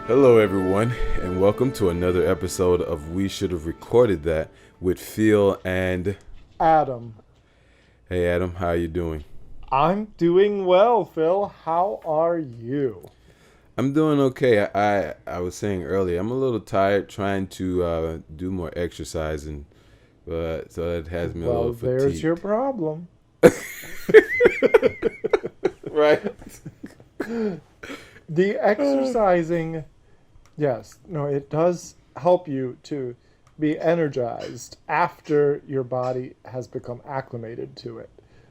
Hello, everyone, and welcome to another episode of We Should Have Recorded That with Phil and Adam. Hey, Adam, how are you doing? I'm doing well, Phil. How are you? I'm doing okay. I was saying earlier, I'm a little tired trying to do more exercising, but so it has me a little Well, there's your fatigued. problem. Right? The exercising, yes, no, it does help you to be energized after your body has become acclimated to it.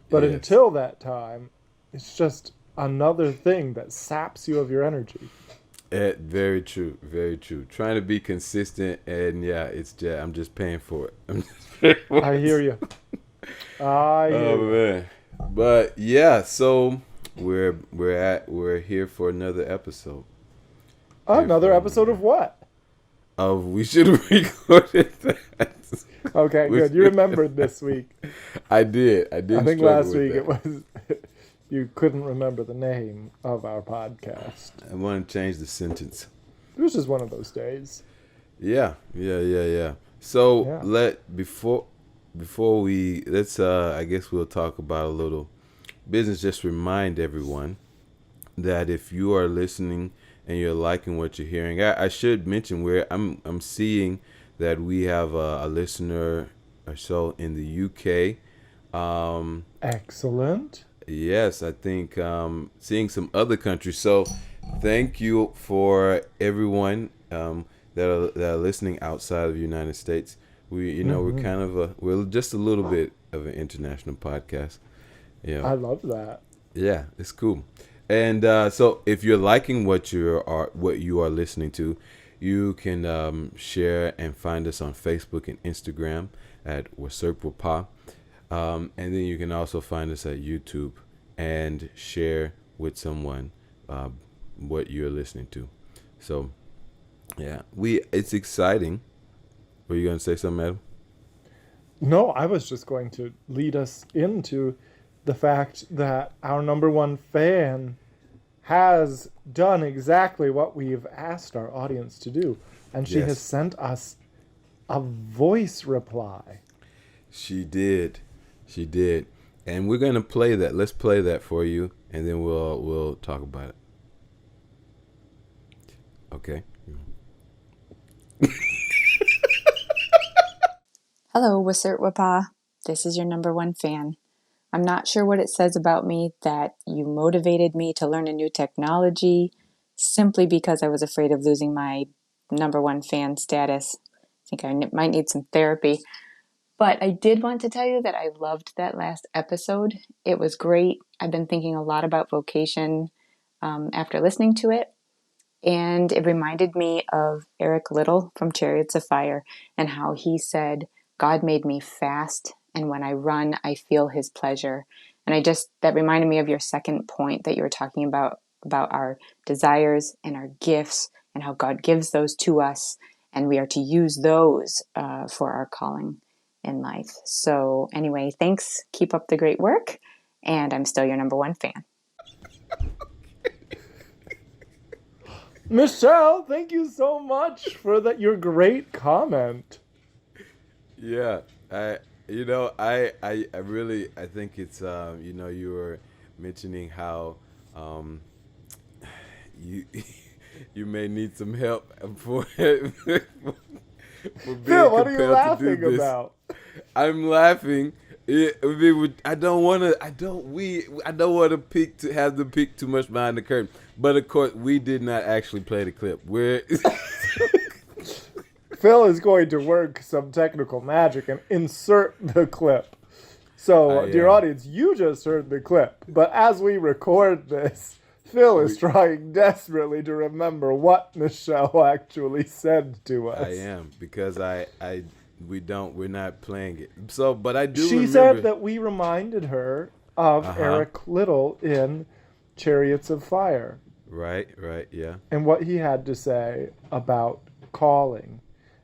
But Yes. until that time, it's just another thing that saps you of your energy. Very true. Very true. Trying to be consistent, and yeah, I'm just paying for it. I'm just paying for I hear it. you. I Oh hear you. man. But yeah, so we're here for another episode. Here Another for episode another of what? of we should have recorded that. Okay, We good. You should- remembered this week. I did. I I didn't think struggle last with week it that. was you couldn't remember the name of our podcast. I want to change the sentence. It was just one of those days. Yeah. So Yeah. let before we let's I guess we'll talk about a little business. Just remind everyone that if you are listening and you're liking what you're hearing, I should mention where I'm seeing that we have a listener or so in the UK. Excellent. Yes, I think seeing some other countries. So thank you for everyone that are listening outside of the United States. We're Hmm. kind of we're just a little bit of an international podcast. Yeah. I love that. Yeah, it's cool. And so, if you're liking what you are listening to, you can share and find us on Facebook and Instagram at Waserpwapa. And then you can also find us at YouTube and share with someone uh, what you're listening to. So, yeah, it's exciting. Were you gonna say something, Adam? No, I was just going to lead us into the fact that our number one fan has done exactly what we've asked our audience to do. And she has Yes, sent us a voice reply. she did. She did. And we're gonna play that. Let's play that for you, and then we'll talk about it. Okay. Hello, Wissert Wapa. This is your number one fan. I'm not sure what it says about me that you motivated me to learn a new technology simply because I was afraid of losing my number one fan status. I think I might need some therapy. But I did want to tell you that I loved that last episode. It was great. I've been thinking a lot about vocation after listening to it. And it reminded me of Eric Little from Chariots of Fire and how he said, God made me fast, and when I run, I feel his pleasure. And that reminded me of your second point that you were talking about our desires and our gifts, and how God gives those to us, and we are to use those for our calling in life. So, anyway, thanks. Keep up the great work. And I'm still your number one fan. Michelle, thank you so much for that your great comment. Yeah. I really I think it's you were mentioning how you you may need some help for for being Phil, what are you compelled to do laughing this. about? I'm laughing. I don't want to. I don't want to peek to have them peek too much behind the curtain. But of course, we did not actually play the clip. We're Phil is going to work some technical magic and insert the clip. I So, dear am. audience, you just heard the clip. But as we record this, Phil is We, trying desperately to remember what Michelle actually said to I us. am because we're not playing it. So, but I do She said remember. that we reminded her of Uh huh. Eric Little in Chariots of Fire Right. Yeah. and what he had to say about calling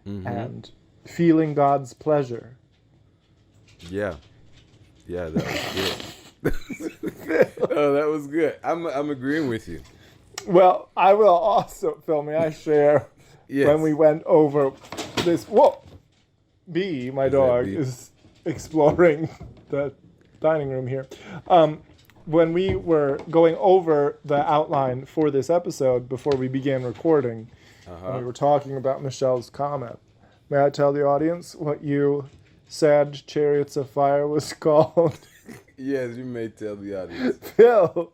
Mm-hmm. and feeling God's pleasure. Yeah. Yeah. That was good. Oh, that was good. I'm agreeing with you. Well, I will also, Phil, may I share Yes. when we went over this. Whoa! B, my Is that dog, B? is exploring the dining room here. When we were going over the outline for this episode before we began recording, and we were talking about Michelle's comment, may I tell the audience what you said Chariots of Fire was called? Yes, you may tell the audience. Phil,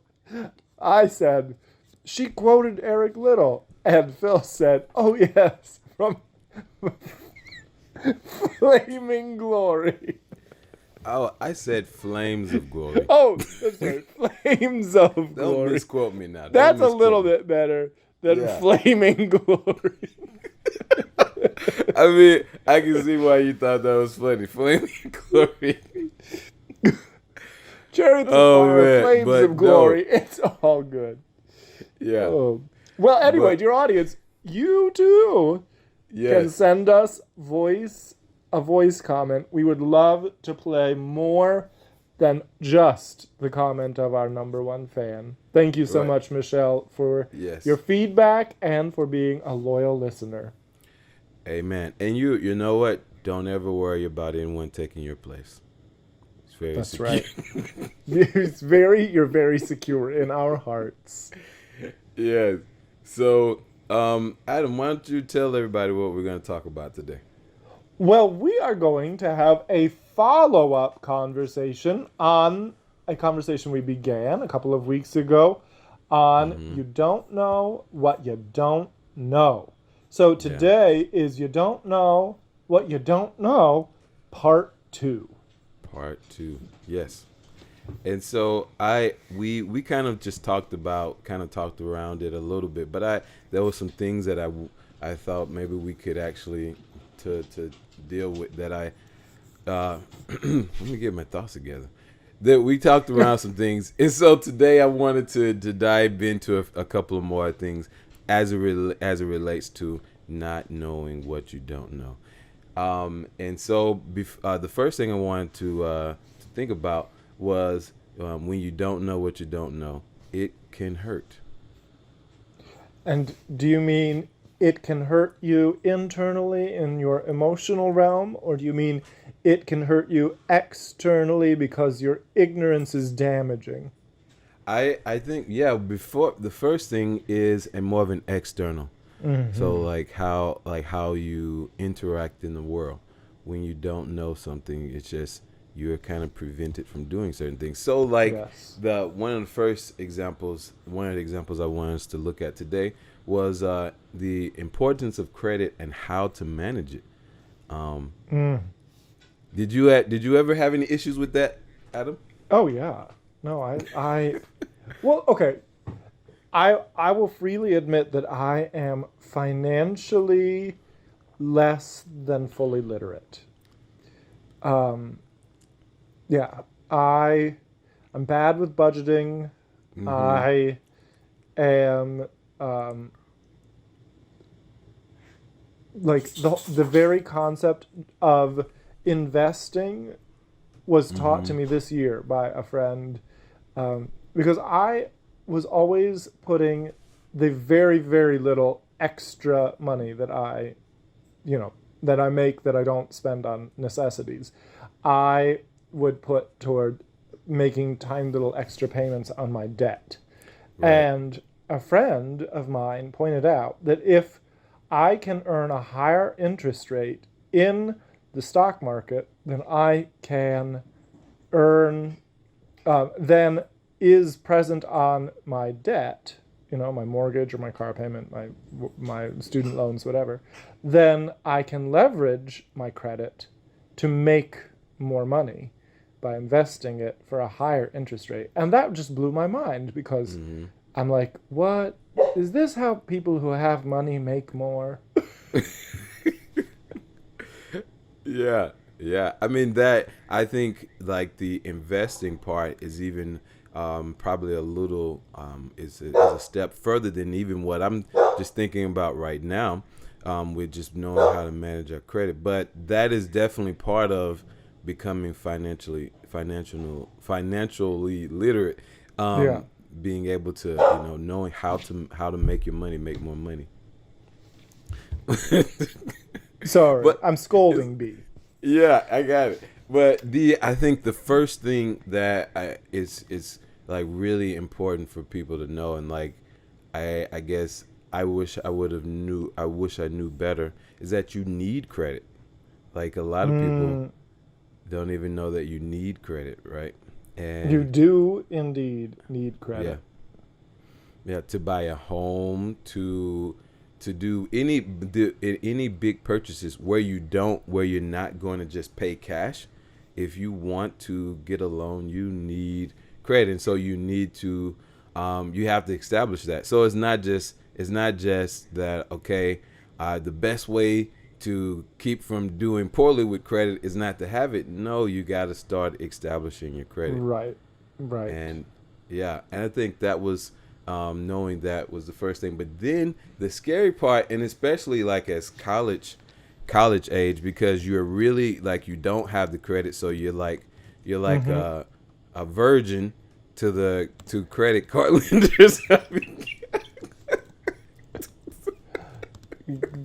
I said, she quoted Eric Liddell. And Phil said, oh, yes, from Flaming Glory. Oh, I said Flames of Glory. Oh, that's right. Flames of Don't Glory. misquote me now. Don't That's a misquote little me. bit better than Yeah. Flaming Glory. I mean, I can see why you thought that was funny. Flaming Glory. Chariots of Oh, Fire, man, Flames but of Glory. It's all good. Yeah. Oh. Well, anyway, But- dear audience, you too can Yes. send us a voice comment. We would love to play more than just the comment of our number one fan. Thank you so Right. much, Michelle, for Yes. your feedback and for being a loyal listener. Amen. And you know what? Don't ever worry about anyone taking your place. It's very That's secure. right. You're very secure in our hearts. Yes. So, Adam, why don't you tell everybody what we're going to talk about today? Well, we are going to have a follow-up conversation on a conversation we began a couple of weeks ago on You Don't Know What You Don't Know. So today is You Don't Know What You Don't Know, Part 2. Part 2. Yes. And so we kind of just talked around it a little bit, but there were some things that I thought maybe we could actually to deal with that let me get my thoughts together. That we talked around some things, and so today I wanted to dive into a couple of more things as it relates to not knowing what you don't know. And so the first thing I wanted to think about was when you don't know what you don't know, it can hurt. And do you mean it can hurt you internally in your emotional realm, or do you mean it can hurt you externally because your ignorance is damaging? I think before the first thing is more of an external. So like how you interact in the world when you don't know something, it's just you're kind of prevented from doing certain things. So like Yes. one of the examples I wanted us to look at today was the importance of credit and how to manage it. Did you ever have any issues with that, Adam? Oh yeah. No, I well, okay. I will freely admit that I am financially less than fully literate. Yeah, I'm bad with budgeting. I am like the very concept of investing was taught to me this year by a friend, because I was always putting the very, very little extra money that I make that I don't spend on necessities. I would put toward making tiny little extra payments on my debt. Right. And a friend of mine pointed out that if I can earn a higher interest rate in the stock market than I can earn, than is present on my debt, my mortgage or my car payment, my student loans, whatever, then I can leverage my credit to make more money by investing it for a higher interest rate. And that just blew my mind because I'm like, what? Is this how people who have money make more? Yeah. I mean I think like the investing part is even probably a little is a step further than even what I'm just thinking about right now, with just knowing how to manage our credit. But that is definitely part of becoming financially literate. Yeah. being able to, knowing how to make your money make more money. Sorry, But I'm it's, scolding B. yeah, I got it. But I think the first thing that is like really important for people to know, and like I guess I wish I knew better, is that you need credit. Like a lot of people Mm, don't even know that you need credit, right? you And do indeed need yeah, credit. yeah, to buy a home, to do any big purchases where you're not going to just pay cash. If you want to get a loan, you need credit, and so you need to you have to establish that. So it's not just that, okay. The best way to keep from doing poorly with credit is not to have it. No, you got to start establishing your credit. Right, right. And yeah, and I think that was knowing that was the first thing. But then the scary part, and especially like as college age, because you're really like you don't have the credit, so you're like Hmm. a virgin to credit card lenders.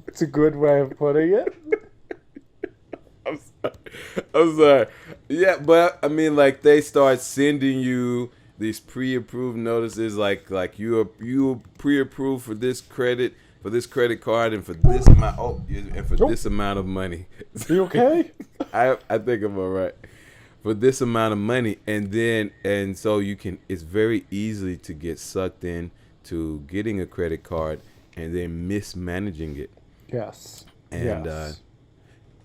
It's a good way of putting it. I'm sorry. I'm sorry. Yeah, but I mean, like they start sending you these pre-approved notices, like you pre-approved for this credit card and for this amount and for Oh, this amount of money. you okay? I think I'm all right for this amount of money, and so you can. It's very easy to get sucked in to getting a credit card and then mismanaging it, Yes, and yes.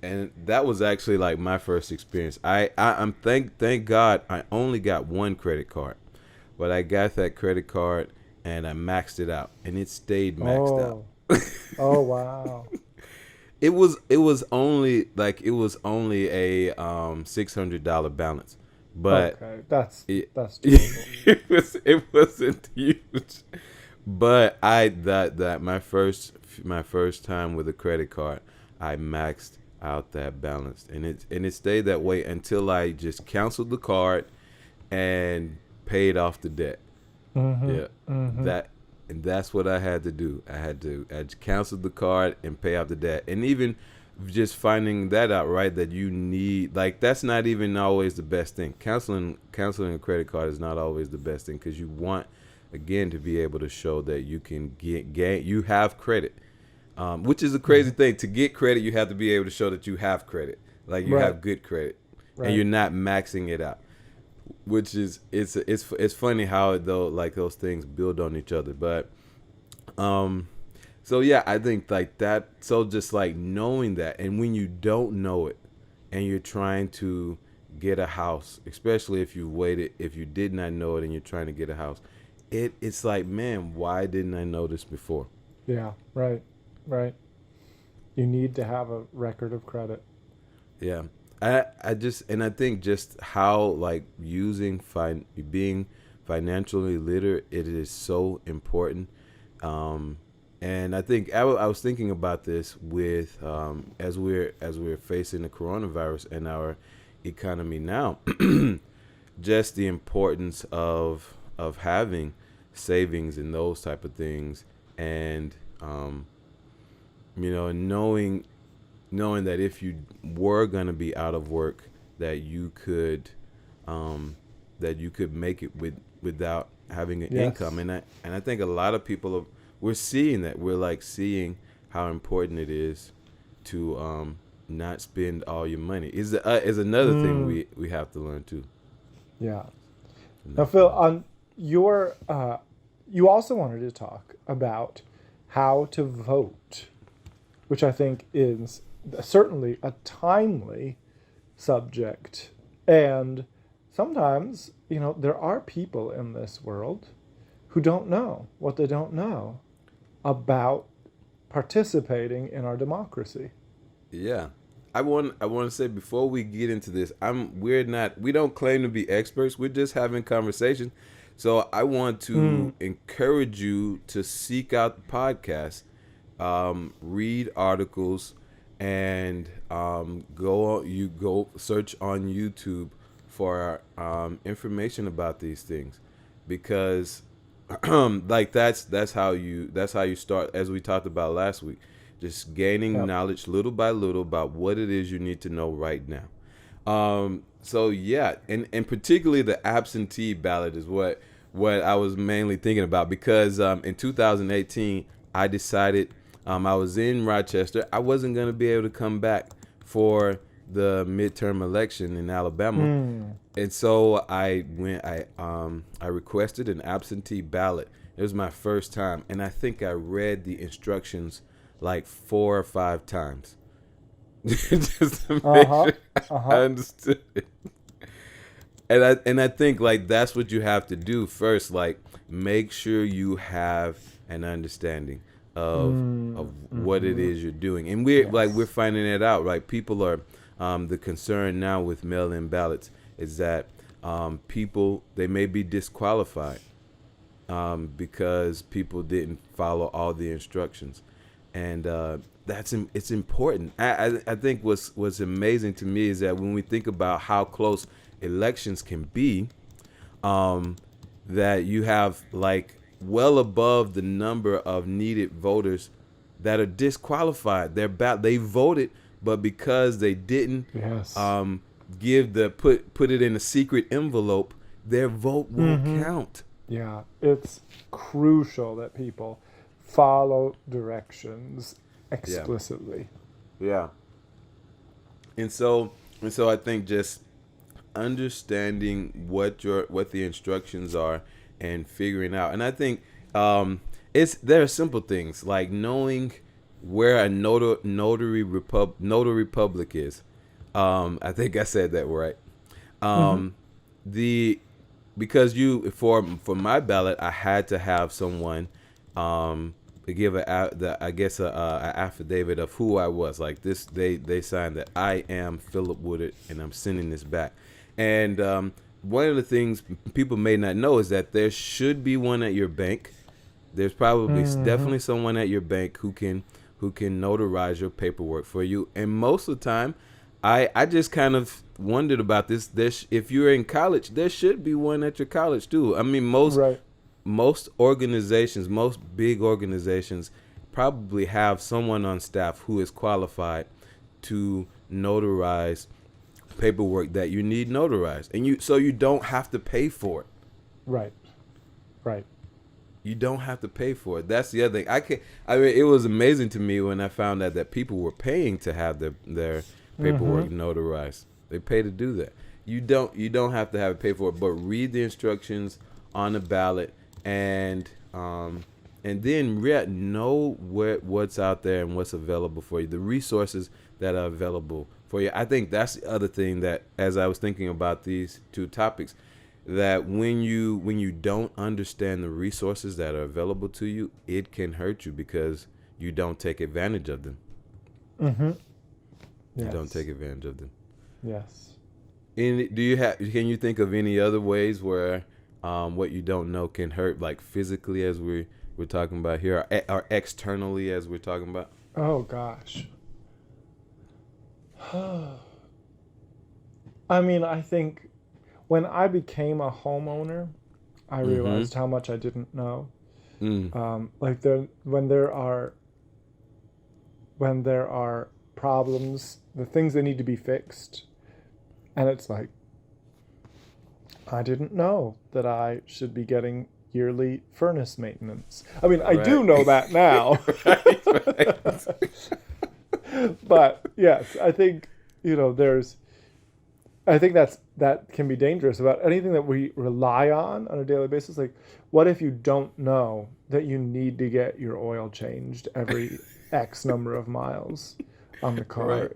and that was actually like my first experience. I'm thank God I only got one credit card, but I got that credit card and I maxed it out, and it stayed maxed out. Oh, oh wow. It was only a $600 balance, but Okay, it that's doable. it wasn't huge. But that my first time with a credit card, I maxed out that balance, and it stayed that way until I just canceled the card and paid off the debt. Mm-hmm. Yeah, Mm-hmm. that and that's what I had to do. I canceled the card and pay off the debt, and even just finding that out, right, that you need, like, that's not even always the best thing. Canceling a credit card is not always the best thing, because you want, again, to be able to show that you can you have credit, which is a crazy Mm-hmm. thing. To get credit, you have to be able to show that you have credit, like you Right, have good credit, and right. you're not maxing it out. Which is it's funny how though, like, those things build on each other, but um so yeah, I think like that. So just like knowing that, and when you don't know it, and you're trying to get a house, especially if you did not know it and you're trying to get a house, it's like, man, why didn't I know this before? Yeah, right, right. You need to have a record of credit. Yeah, I just, and I think just how, like, being financially literate, it is so important. Um, and I think I was thinking about this with as we're facing the coronavirus and our economy now, just the importance of having savings and those type of things, and knowing that if you were gonna be out of work, that you could um, make it without having an income. Yes. And I think a lot of people we're seeing that. We're like seeing how important it is to not spend all your money. Is another thing Mm, we have to learn too. yeah. Now, Not Phil, spend. on your, you also wanted to talk about how to vote, which I think is certainly a timely subject. And sometimes, there are people in this world who don't know what they don't know about participating in our democracy. Yeah. I want to say, before we get into this, we don't claim to be experts. We're just having conversation. So I want Mm, to encourage you to seek out the podcast, read articles, and go search on YouTube for information about these things, because Like that's how you start, as we talked about last week, just gaining Yep. knowledge little by little about what it is you need to know right now. So yeah, and particularly the absentee ballot is what I was mainly thinking about, because in 2018 I decided, I was in Rochester. I wasn't going to be able to come back for the midterm election in Alabama, Mm. and so I requested an absentee ballot. It was my first time, and I think I read the instructions like 4 or 5 times just to Uh make huh. sure Uh I huh. understood it. And I think like that's what you have to do first. Like, make sure you have an understanding of what it Mm-hmm. is you're doing. And we're Yes. finding it out. Like, people are, the concern now with mail-in ballots is that, people, they may be disqualified, because people didn't follow all the instructions, and it's important. I think what's amazing to me is that when we think about how close elections can be, um, that you have like well above the number of needed voters that are disqualified. They voted, but because they didn't, Yes. um, put it in a secret envelope, their vote won't Mm-hmm. count. Yeah. It's crucial that people follow directions Yeah, explicitly. yeah. And so I think just understanding what the instructions are and figuring out. And I think, it's there are simple things like knowing where a notary public is. I think I said that right. Mm-hmm. Um, the because you for my ballot, I had to have someone, to give I guess a affidavit of who I was. Like this, they signed that I am Philip Woodard and I'm sending this back. And one of the things people may not know is that there should be one at your bank. There's probably Mm-hmm. definitely someone at your bank who can notarize your paperwork for you. And most of the time, I just kind of wondered about this. If you're in college, there should be one at your college too. I mean, Right. most organizations, most big organizations, probably have someone on staff who is qualified to notarize paperwork that you need notarized, and you don't have to pay for it. Right. Right. You don't have to pay for it. That's the other thing. I mean, it was amazing to me when I found out that people were paying to have their Mm-hmm. paperwork notarized. They pay to do that. You don't have to have it paid for it, but read the instructions on the ballot, and then know what's out there and what's available for you. The resources that are available for you. I think that's the other thing that, as I was thinking about these two topics, that when you don't understand the resources that are available to you, it can hurt you because you don't take advantage of them. Mm-hmm. You don't Yes. take advantage of them. Yes. Can you think of any other ways where, what you don't know can hurt, like physically, as we're talking about here, or externally, as we're talking about? Oh gosh. I mean, I think when I became a homeowner, I Mm-hmm. realized how much I didn't know. Mm. Like when there are problems, the things that need to be fixed, and it's like I didn't know that I should be getting yearly furnace maintenance. I mean, I Right. do know that now. Right. Right. But yes, I think there's I think that can be dangerous about anything that we rely on a daily basis. Like, what if you don't know that you need to get your oil changed every X number of miles on the car? Right.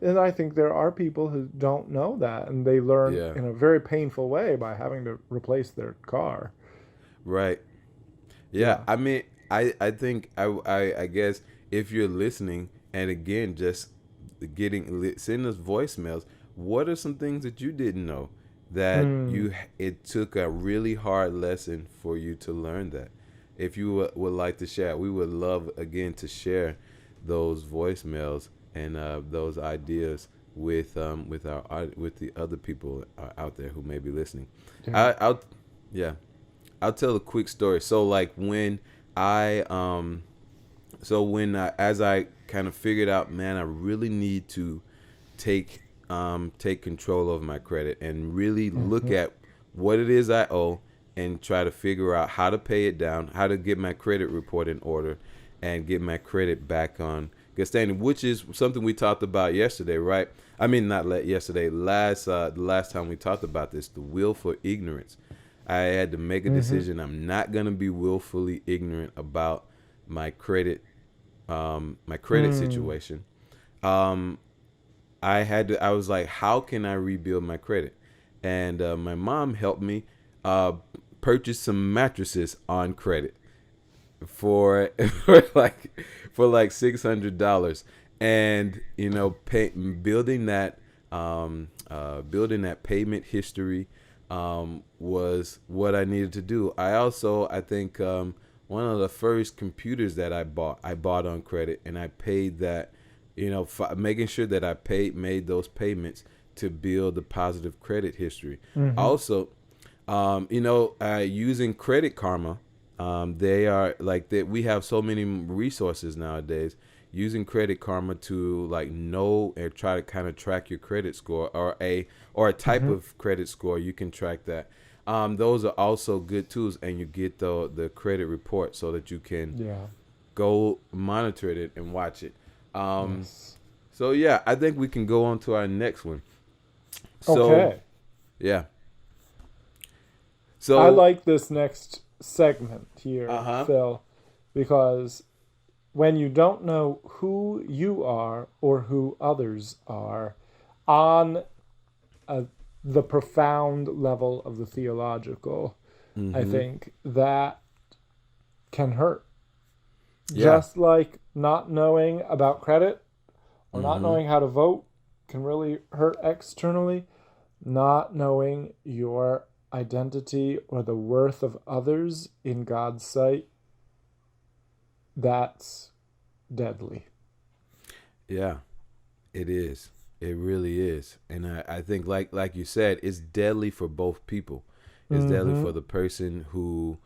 And I think there are people who don't know that, and they learn Yeah. in a very painful way by having to replace their car. Right. Yeah, Yeah. I mean, I think I guess if you're listening, and again, just send us voicemails. What are some things that you didn't know that Mm, it took a really hard lesson for you to learn that? If you would like to share, we would love again to share those voicemails and those ideas with the other people out there who may be listening. yeah. I'll yeah. I'll tell a quick story. So like when I as I kind of figured out, man, I really need to take take control of my credit and really look Mm-hmm. at what it is I owe and try to figure out how to pay it down, how to get my credit report in order and get my credit back on good standing, which is something we talked about yesterday, right? I mean, not yesterday, the last time we talked about this, the will for ignorance. I had to make a Mm-hmm. decision. I'm not going to be willfully ignorant about my credit Mm. situation. Um, I was like, how can I rebuild my credit? And my mom helped me uh, purchase some mattresses on credit for for like $600, and building that payment history was what I needed to do. I think one of the first computers that I bought on credit, and I paid that, making sure that made those payments to build the positive credit history. Mm-hmm. Also, using Credit Karma, they are like that. We have so many resources nowadays. Using Credit Karma to like know and try to kind of track your credit score, or a type Mm-hmm. of credit score, you can track that. Those are also good tools, and you get the credit report so that you can Yeah. go monitor it and watch it. Um, Yes. so yeah, I think we can go on to our next one. So Okay. yeah, I so like this next segment here, uh-huh. Phil, because when you don't know who you are or who others are on a, the profound level of the theological, I Mm-hmm. think that can hurt. Yeah. Just like not knowing about credit or not Mm-hmm. knowing how to vote can really hurt externally, not knowing your identity or the worth of others in God's sight, that's deadly. Yeah. It is. It really is. And I think like you said, it's deadly for both people. It's deadly Mm-hmm. for the person who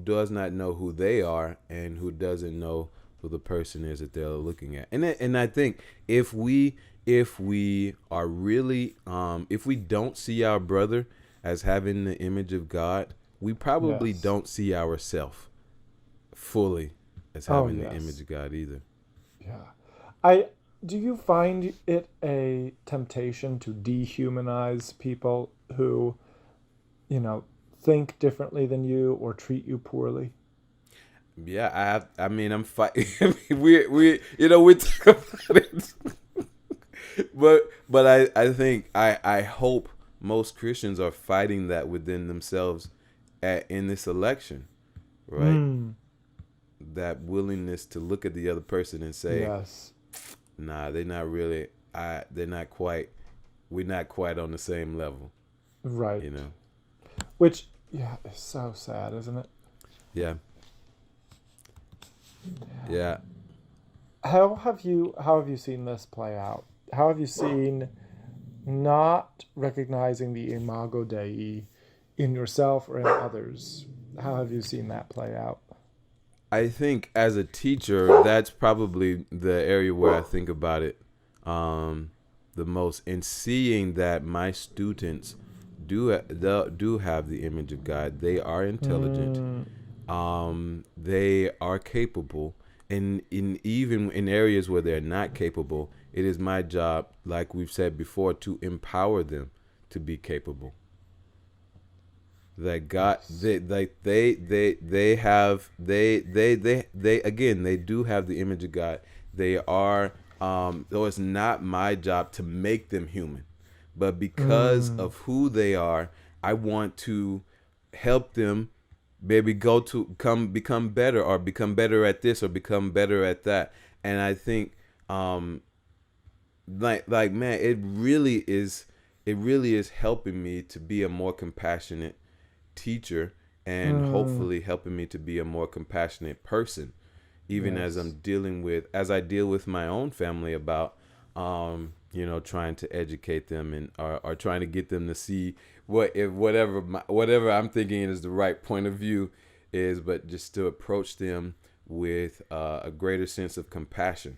does not know who they are, and who doesn't know who the person is that they're looking at. And I think if we are really if we don't see our brother as having the image of God, we probably Yes. don't see ourselves fully as Oh, having the image yes. of God either. Yeah. I do you find it a temptation to dehumanize people who, you know, think differently than you or treat you poorly? Yeah, I mean, I'm fighting. We talk about it, but I think I hope most Christians are fighting that within themselves in this election, right? Mm. That willingness to look at the other person and say, Yes. nah, they're not really. They're not quite. We're not quite on the same level, Right. you know. Which, yeah, is so sad, isn't it? Yeah, yeah. How have you seen this play out? How have you seen not recognizing the imago Dei in yourself or in others? How have you seen that play out? I think as a teacher, that's probably the area where I think about it um, the most. In seeing that my students do have the image of God, they are intelligent, Mm, they are capable, and in even in areas where they're not capable, it is my job, like we've said before, to empower them to be capable. That God, yes. they have they again, they do have the image of God. They are though it's not my job to make them human, but because Mm, of who they are, I want to help them maybe go to come become better, or become better at this, or become better at that. And I think um man, it really is helping me to be a more compassionate teacher, and mm, hopefully helping me to be a more compassionate person, even yes. as I deal with my own family about trying to educate them, and or trying to get them to see whatever I'm thinking is the right point of view is, but just to approach them with a greater sense of compassion.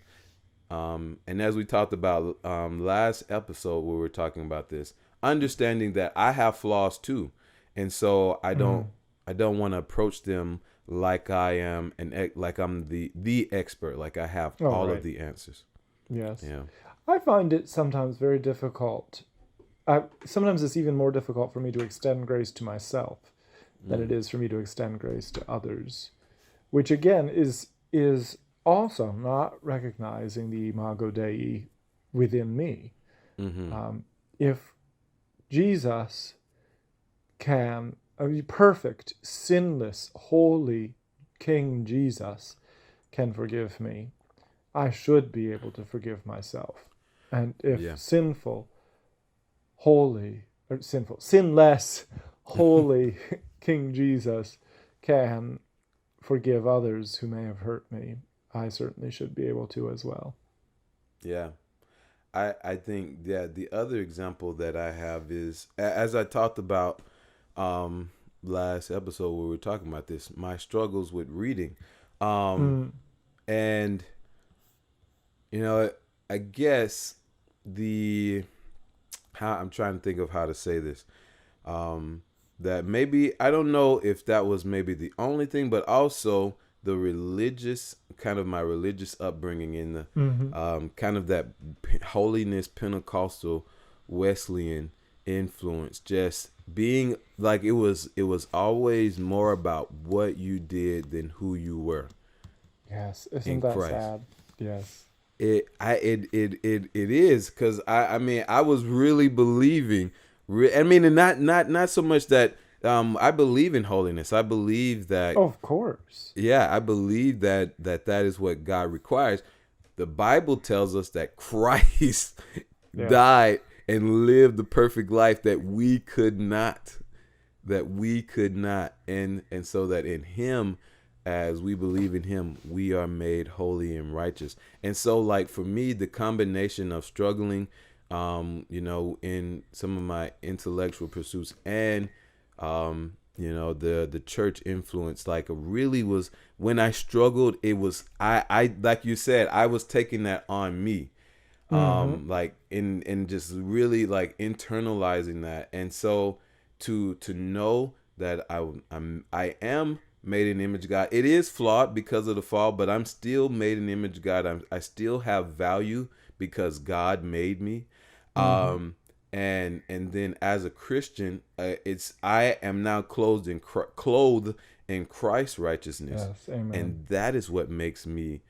And as we talked about last episode, where we were talking about this, understanding that I have flaws too, and so I don't want to approach them like I am like I'm the expert, like I have all right. of the answers. Yes. Yeah. I find it sometimes very difficult. Sometimes it's even more difficult for me to extend grace to myself than it is for me to extend grace to others, which again is also not recognizing the imago Dei within me. If Jesus can, perfect, sinless, holy King Jesus can forgive me, I should be able to forgive myself. And if sinful, holy, or sinless, holy King Jesus can forgive others who may have hurt me, I certainly should be able to as well. Yeah. I think the other example that I have is, as I talked about last episode where we were talking about this, my struggles with reading. And I guess I'm trying to think of how to say this. That maybe, I don't know if that was maybe the only thing, but also the my religious upbringing in the kind of that holiness, Pentecostal, Wesleyan influence, just being like, it was always more about what you did than who you were. Yes, isn't that Christ. sad? Yes. It is, because I mean, I was really believing. And not so much that I believe in holiness. I believe that. Of course. Yeah, I believe that is what God requires. The Bible tells us that Christ died and lived the perfect life that we could not. And so that in Him, as we believe in Him, we are made holy and righteous. And so, like, for me, the combination of struggling, in some of my intellectual pursuits and, the church influence, like, really was, when I struggled, it was, I like you said, I was taking that on me. Like, in just really, like, internalizing that. And so to know that I am made in the image of God. It is flawed because of the fall, but I'm still made in the image of God. I still have value because God made me. And then as a Christian, I am now clothed in Christ's righteousness. Yes, amen. And that is what makes me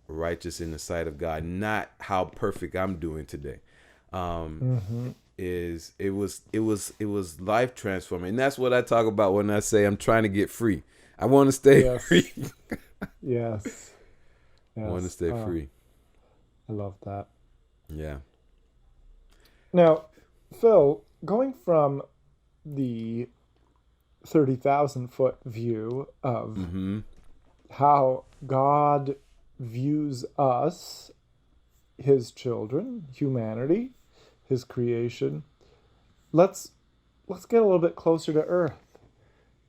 righteous in the sight of God, not how perfect I'm doing today. It was life transforming, and that's what I talk about when I say I'm trying to get free. I want to stay free. Yes. I want to stay free. I love that. Yeah. Now, Phil, going from the 30,000-foot view of how God views us, His children, humanity, His creation, let's get a little bit closer to earth.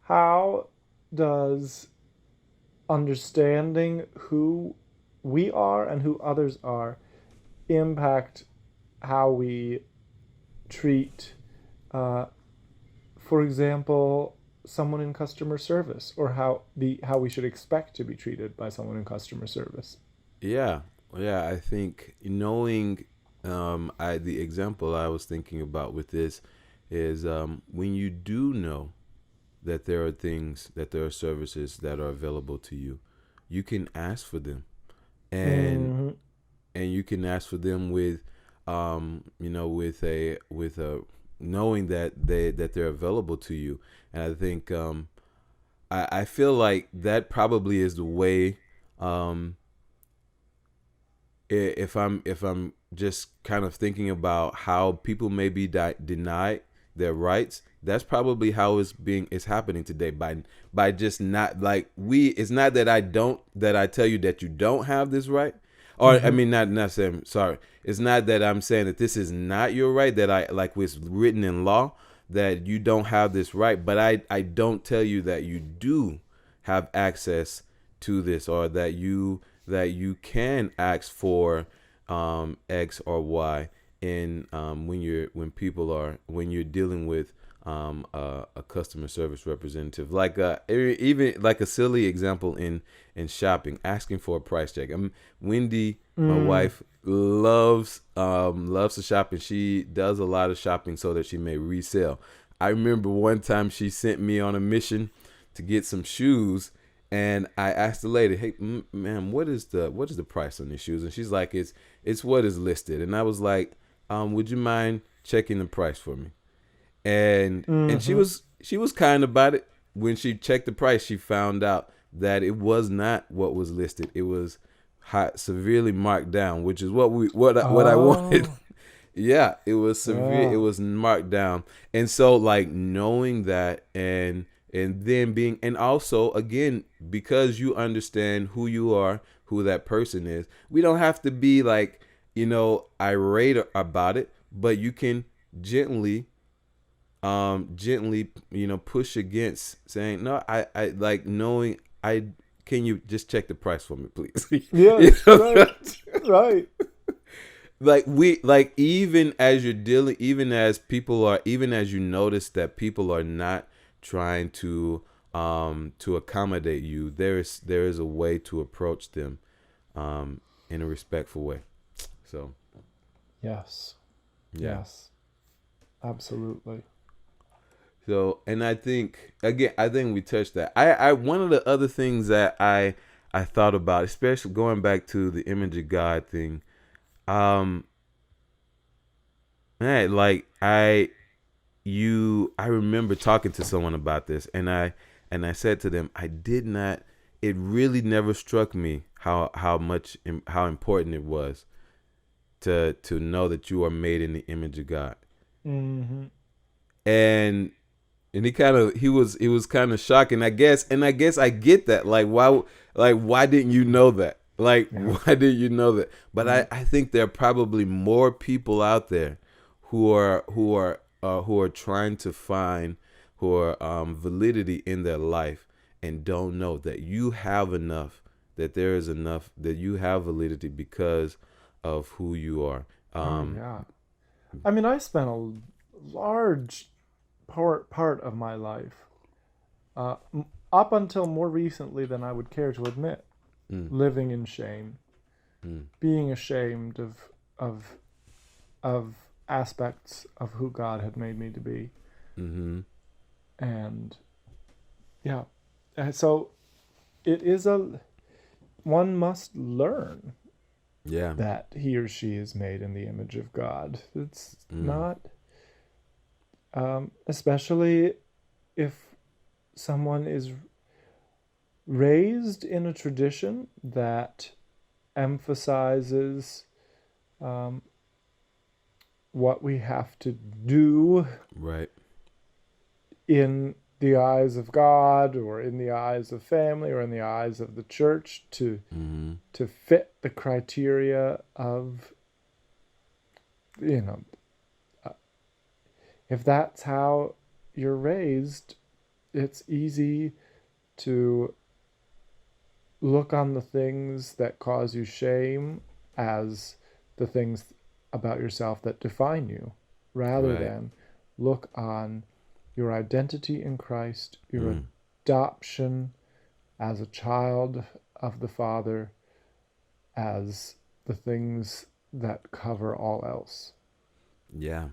How does understanding who we are and who others are impact how we treat, for example, someone in customer service, or how we should expect to be treated by someone in customer service? Yeah. I think knowing, the example I was thinking about with this is, when you do know that there are services that are available to you, you can ask for them, and you can ask for them with, with a knowing that they're available to you. And I think, I feel like that probably is the way. If I'm just kind of thinking about how people may be denied their rights, that's probably how it's happening today, by just not, like, it's not that I tell you that you don't have this right, or I mean, not saying, sorry, it's not that I'm saying that this is not your right, that I, like, was written in law, that you don't have this right, but I don't tell you that you do have access to this, or that you can ask for X or Y in when you're dealing with a customer service representative, like even like a silly example in shopping, asking for a price check. Wendy, my wife, loves to shop, and she does a lot of shopping so that she may resell. I remember one time she sent me on a mission to get some shoes, and I asked the lady, "Hey, ma'am, what is the price on these shoes?" And she's like, "It's what is listed." And I was like, "Would you mind checking the price for me?" And she was kind about it. When she checked the price, she found out that it was not what was listed. It was severely marked down, which is what I wanted. Oh, Yeah, it was severe. It yeah. was marked down, and so like knowing that, and then being, and also again, because you understand who you are, who that person is. We don't have to be like irate about it, but you can gently push against saying no. I like knowing I can you just check the price for me, please. You Yes, know? right, right. Like even as you're dealing, even as you notice that people are not trying to accommodate you, there is a way to approach them in a respectful way. So Yes, yeah. yes, absolutely. So, and I think we touched that. I one of the other things that I thought about, especially going back to the image of God thing, um, like I remember talking to someone about this, and I said to them, I did not. It really never struck me how important it was to know that you are made in the image of God, Mm-hmm. and he was kind of shocking, I guess I get that. Why didn't you know that? Like, Yeah. why didn't you know that? But I, Right. I think there are probably more people out there who are trying to find who are validity in their life, and don't know that you have enough, that there is enough, that you have validity because of who you are. Oh yeah. I mean, I spent a large part of my life, up until more recently than I would care to admit, Mm, living in shame, mm, being ashamed of of aspects of who God had made me to be, mm-hmm. and yeah, so it is a one must learn Yeah. that he or she is made in the image of God. It's Mm, not, especially if someone is raised in a tradition that emphasizes um, what we have to do right. in the eyes of God, or in the eyes of family, or in the eyes of the church Mm-hmm. to fit the criteria of, you know, uh, if that's how you're raised, it's easy to look on the things that cause you shame as the things about yourself that define you, rather Right. than look on your identity in Christ, your Mm. adoption as a child of the Father, as the things that cover all else. Yeah.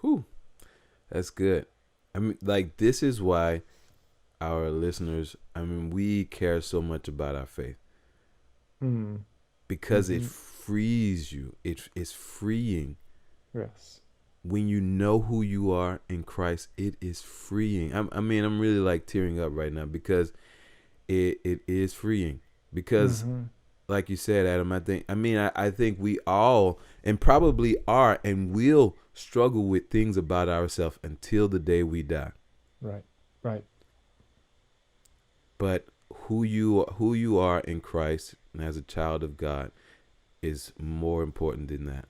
Whew. That's good. I mean, like, this is why our listeners, we care so much about our faith, Mm. because it Mm-hmm. frees you. It's freeing. Yes. When you know who you are in Christ, it is freeing. I'm really like tearing up right now, because it is freeing. Because, Mm-hmm. like you said, Adam, I think we all, and probably are and will, struggle with things about ourselves until the day we die. Right. Right. But who you are in Christ and as a child of God is more important than that.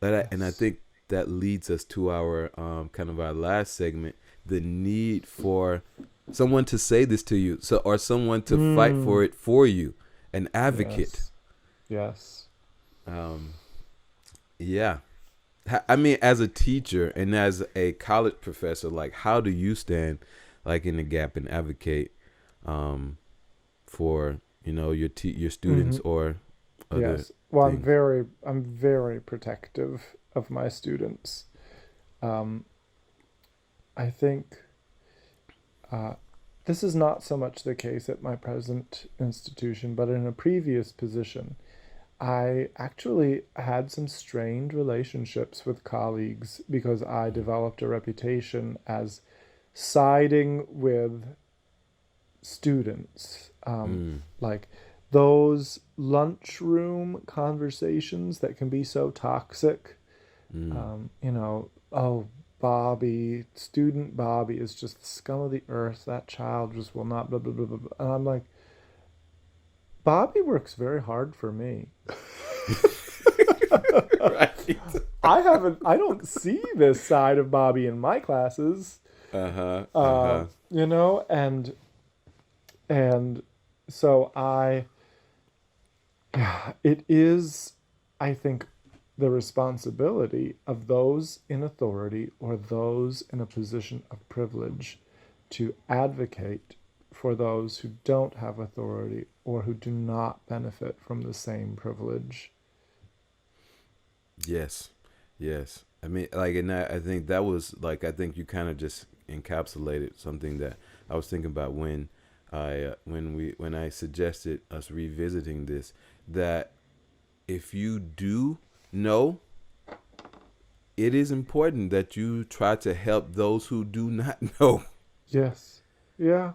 And I Yes. think that leads us to our kind of our last segment, the need for someone to say this to you, or someone to fight for it for you, an advocate. Yes. Yes. Um, yeah. I mean, as a teacher and as a college professor, like, how do you stand, like, in the gap and advocate for your students Mhm. or other Yes. Well, things? I'm very protective of my students. Um, I think uh, this is not so much the case at my present institution, but in a previous position, I actually had some strained relationships with colleagues because I developed a reputation as siding with students. Mm, Like those lunchroom conversations that can be so toxic. mm. Oh, Bobby, student Bobby is just the scum of the earth. That child just will not, blah, blah, blah, blah, blah. And I'm like, Bobby works very hard for me. Right. I don't see this side of Bobby in my classes. Uh-huh. Uh, Uh-huh. you know, and so it is, I think, the responsibility of those in authority or those in a position of privilege to advocate for those who don't have authority or who do not benefit from the same privilege. Yes. Yes. I mean, like, and I think that was like, I think you kind of just encapsulated something that I was thinking about when when I suggested us revisiting this, that if you do know, it is important that you try to help those who do not know. Yes. Yeah.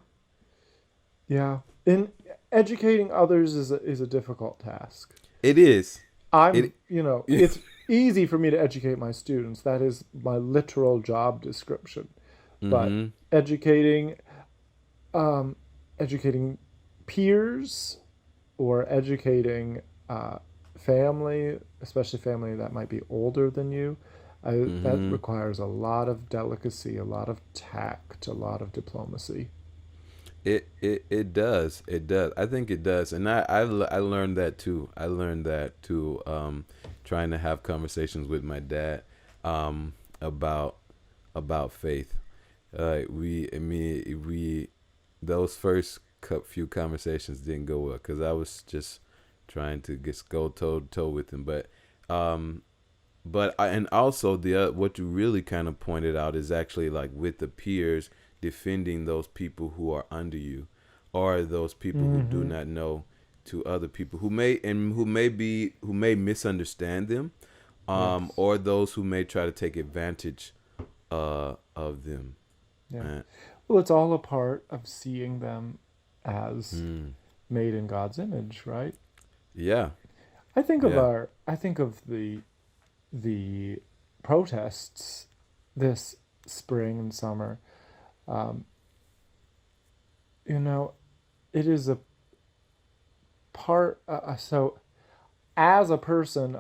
Yeah. In educating others is a difficult task. It is. I'm, It. it's easy for me to educate my students. That is my literal job description. But Mm-hmm. educating, um, educating peers or educating family, especially family that might be older than you, that Mm-hmm. requires a lot of delicacy, a lot of tact, a lot of diplomacy. It does. It does. I think it does. And I learned that too. I learned that too. Trying to have conversations with my dad um, about faith. We those first few conversations didn't go well because I was just trying to go toe to toe with him. Um, and also what you really kind of pointed out is actually like with the peers defending those people who are under you, or those people who do Mm-hmm. not know, to other people who may misunderstand them, Yes. or those who may try to take advantage of them. Yeah. Uh, Well, it's all a part of seeing them as mm, made in God's image, right? yeah, yeah. I think of the protests this spring and summer. Um, you know, it is a part. So, as a person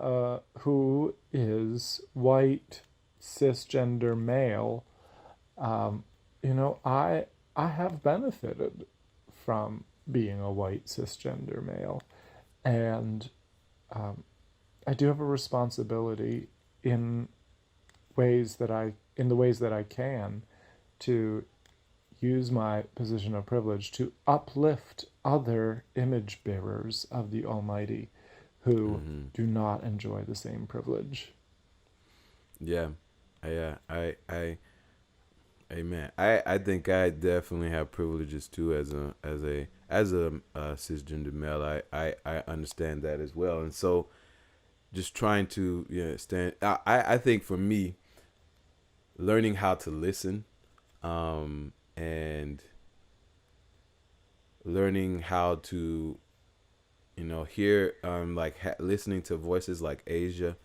who is white, cisgender male, um, I have benefited from being a white cisgender male, and um, I do have a responsibility in in the ways that I can to use my position of privilege to uplift other image bearers of the Almighty who Hmm. do not enjoy the same privilege. Yeah, I amen. I think I definitely have privileges too as a cisgender male. I understand that as well, and so just trying to stand. I think for me, learning how to listen, and learning how to hear, like listening to voices like Asia,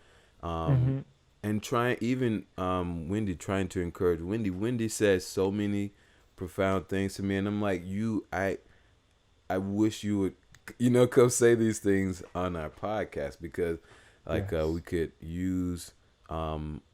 um, Mm-hmm. and trying even Wendy, trying to encourage Wendy. Wendy says so many profound things to me, and I'm like, I wish you would come say these things on our podcast, because like we Yes. could use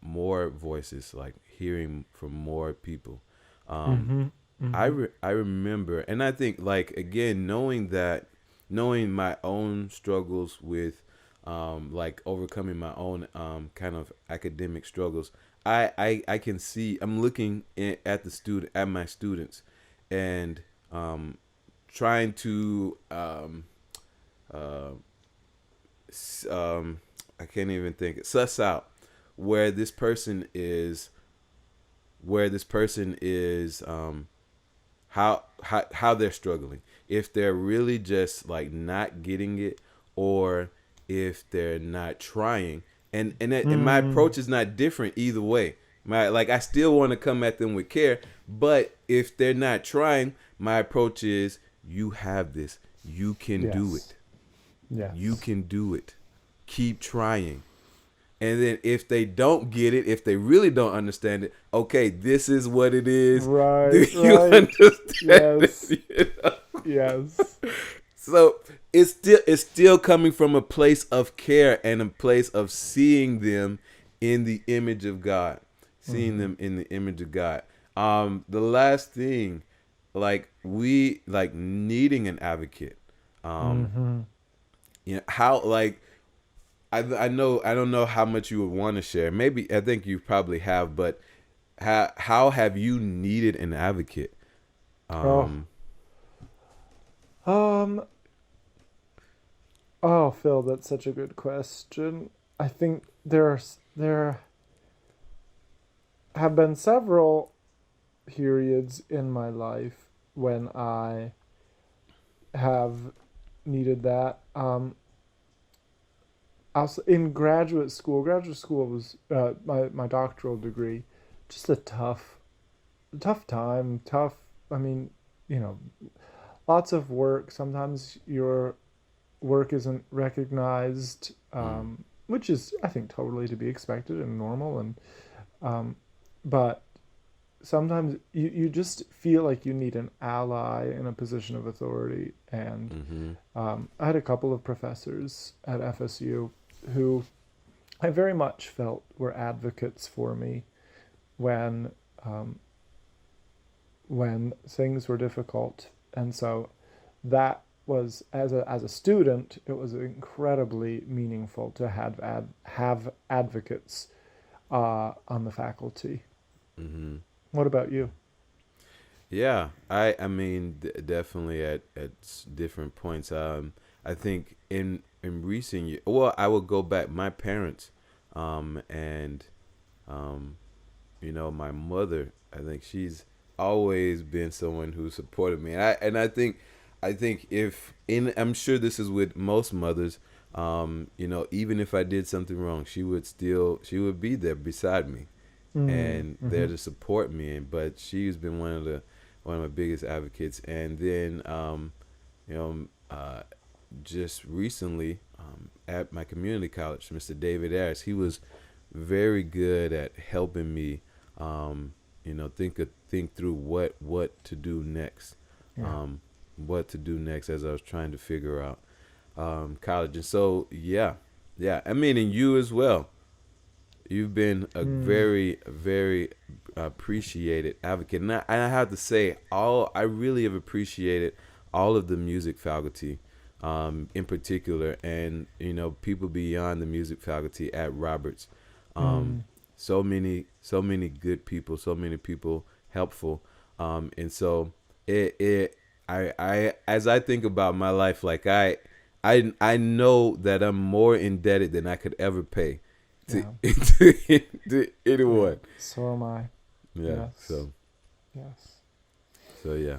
more voices, like hearing from more people. Um, Mm-hmm. Mm-hmm. I remember, and I think, like, again, knowing my own struggles with like overcoming my own kind of academic struggles, I can see, I'm looking at my students, and trying to uh, I can't even think, suss out where this person is, where this person is how they're struggling, if they're really just like not getting it, or if they're not trying. And my Mm. approach is not different either way. My, like, I still want to come at them with care, but if they're not trying, my approach is, you have this, you can do Yes. it, you Yes. can do it, keep trying. And then if they don't get it, if they really don't understand it, okay, this is what it is. Do Right. you Right. understand Yes. it? You know? Yes. So it's still coming from a place of care and a place of seeing them in the image of God, seeing Mm-hmm. them in the image of God. The last thing, like, we like needing an advocate. Um, Mm-hmm. how, like, I know, I don't know how much you would want to share. Maybe, I think you probably have, but how have you needed an advocate? Oh. Um, Um. Oh, Phil, that's such a good question. I think there have been several periods in my life when I have needed that. Also in graduate school. Graduate school was my doctoral degree. Just a tough time. Tough. I mean, you know, lots of work. Sometimes your work isn't recognized, mm, which is, I think, totally to be expected and normal. And um, but sometimes you just feel like you need an ally in a position of authority. And mm-hmm, I had a couple of professors at FSU who I very much felt were advocates for me when um, when things were difficult. And so that was, as a student, it was incredibly meaningful to have advocates on the faculty. mm-hmm. What about you? Yeah, I mean, definitely at different points. I think in recent years, well, I will go back. My parents, and um, my mother. I think she's always been someone who supported me, and I think if in I'm sure this is with most mothers. Even if I did something wrong, she would be there beside me Mm, and there mm-hmm. to support me. But she's been one of my biggest advocates. And then, you know, just recently, at my community college, Mr. David Harris, he was very good at helping me, think through what to do next, Yeah. um, what to do next as I was trying to figure out college. And so, yeah, yeah. I mean, and you as well. You've been a Mm, very, very appreciated advocate, and I have to say, I really have appreciated all of the music faculty, in particular, and people beyond the music faculty at Roberts. Um, mm, so many good people, so many people helpful, and so it I as I think about my life, like I know that I'm more indebted than I could ever pay to yeah. to Yeah. anyone. So am I. Yeah. Yes. Yes. So yeah.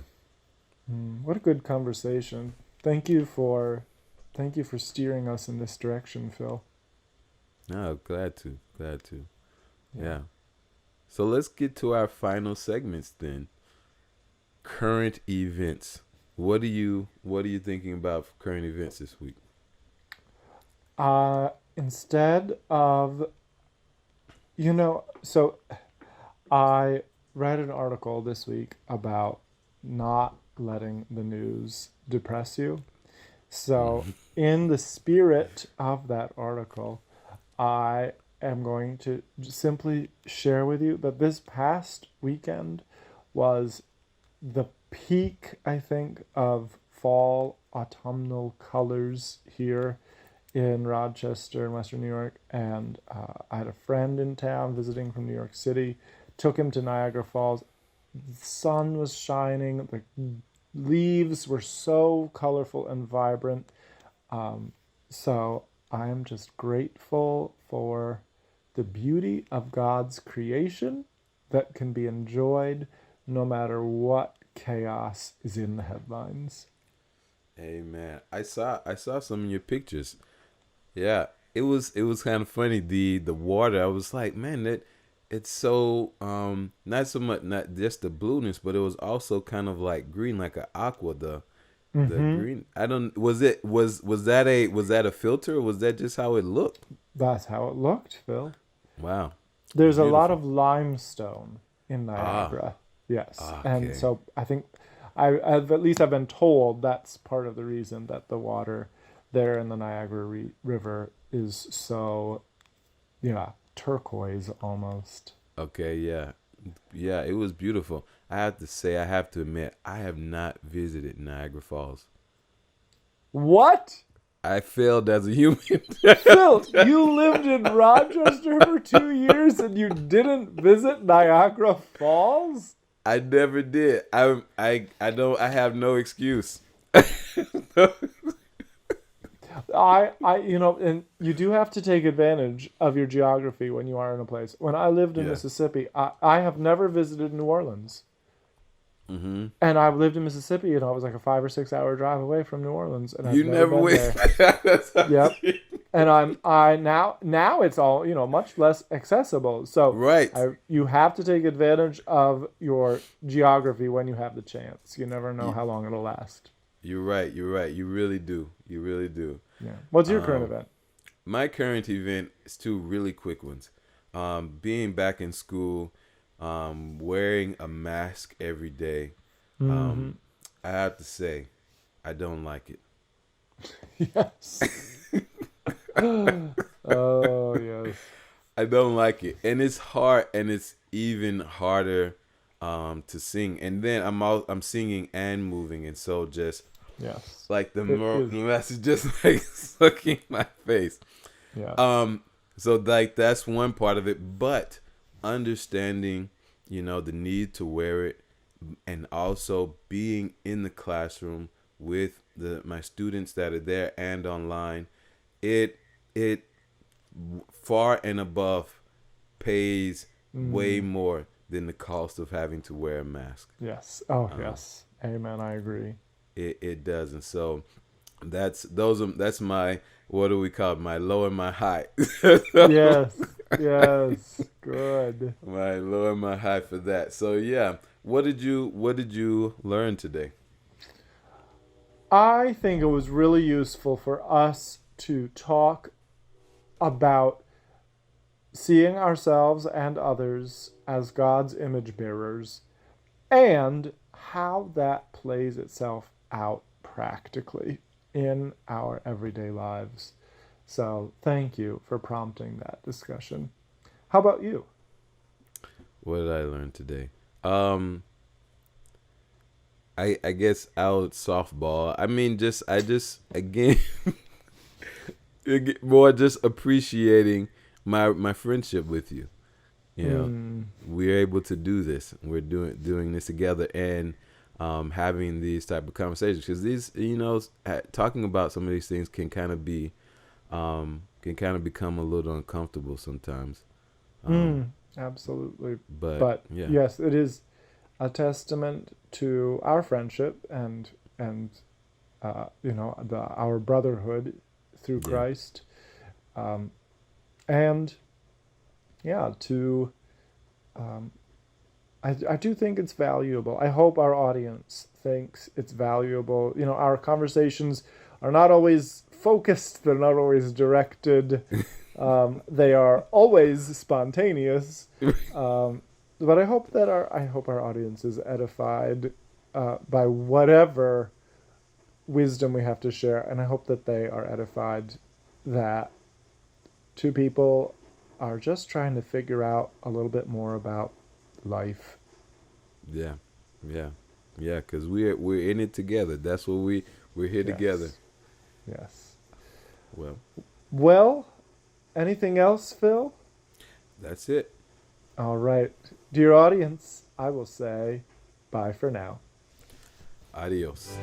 What a good conversation. Thank you for thank you for steering us in this direction, Phil. No, glad to. Glad to. Yeah. Yeah. So let's get to our final segments then. Current events. What are you thinking about for current events this week? Instead of, so I read an article this week about not letting the news depress you. So, Mm-hmm. in the spirit of that article, I am going to simply share with you that this past weekend was the peak, I think, of fall autumnal colors here in Rochester in Western New York. And I had a friend in town visiting from New York City, took him to Niagara Falls. The sun was shining, the leaves were so colorful and vibrant. So I am just grateful for the beauty of God's creation that can be enjoyed no matter what chaos is in the headlines. Amen. I saw some of your pictures. Yeah, it was kind of funny. The water. I was like, man, that it's so not so much not just the blueness, but it was also kind of like green, like a aqua. The Mm-hmm. green. I don't. Was that a filter? Or was that just how it looked? That's how it looked, Phil. Wow, There's a lot beautiful. of limestone in Ah, Niagara. Yes. And okay. so I think at least I've been told that's part of the reason that the water there in the Niagara River is so, yeah, turquoise almost. Okay, yeah. Yeah, it was beautiful. I have to say, I have to admit, I have not visited Niagara Falls. What? I failed as a human. Phil, you lived in Rochester for 2 years and you didn't visit Niagara Falls? I never did. I don't. I have no excuse. And you do have to take advantage of your geography when you are in a place. When I lived in Yeah. Mississippi, I have never visited New Orleans. Hmm. And I've lived in Mississippi, and I was like a 5 or 6 hour drive away from New Orleans, and I've You never never been went. there. That's how- Yep. And I now it's all, much less accessible. So right. you have to take advantage of your geography when you have the chance. You never know You, how long it'll last. you're right. You're right. You really do. You really do. Yeah. What's your current Um, event? my current event is two really quick ones. Being back in school, wearing a mask every day. Hmm. Um, I have to say, I don't like it. Yes. Oh yes. I don't like it, and it's hard, and it's even harder to sing. And then I'm singing and moving, and so just Yes. like It the is. message just like sucking my face. Yes. Um, so like that's one part of it, but understanding, the need to wear it, and also being in the classroom with the my students that are there and online, it far and above pays way Mm, more than the cost of having to wear a mask. yes. Oh Um, yes. Amen. I agree. it does, and so that's my, what do we call it? My low and my high. Yes. Yes. Good. My low and my high for that. So yeah, what did you learn today? I think it was really useful for us to talk about seeing ourselves and others as God's image bearers and how that plays itself out practically in our everyday lives. So, thank you for prompting that discussion. How about you? What did I learn today? Um, I guess out softball. I mean, just again more just appreciating my friendship with you. You know, Mm, we're able to do this. We're doing this together, and having these type of conversations, because these, talking about some of these things can kind of become a little uncomfortable sometimes. Um, absolutely. but But yeah, yes, it is a testament to our friendship and our brotherhood through yeah, Christ, um, and yeah, to I do think it's valuable. I hope our audience thinks it's valuable. Our conversations are not always focused, they're not always directed, they are always spontaneous. Um, but I hope our audience is edified by whatever wisdom we have to share, and I hope that they are edified that two people are just trying to figure out a little bit more about life. Yeah, yeah, yeah. Because we're in it together. That's what we're here together. Yes. Yes. Well, Well, anything else, Phil? that's it. All right. Dear audience, I will say bye for now. Adios.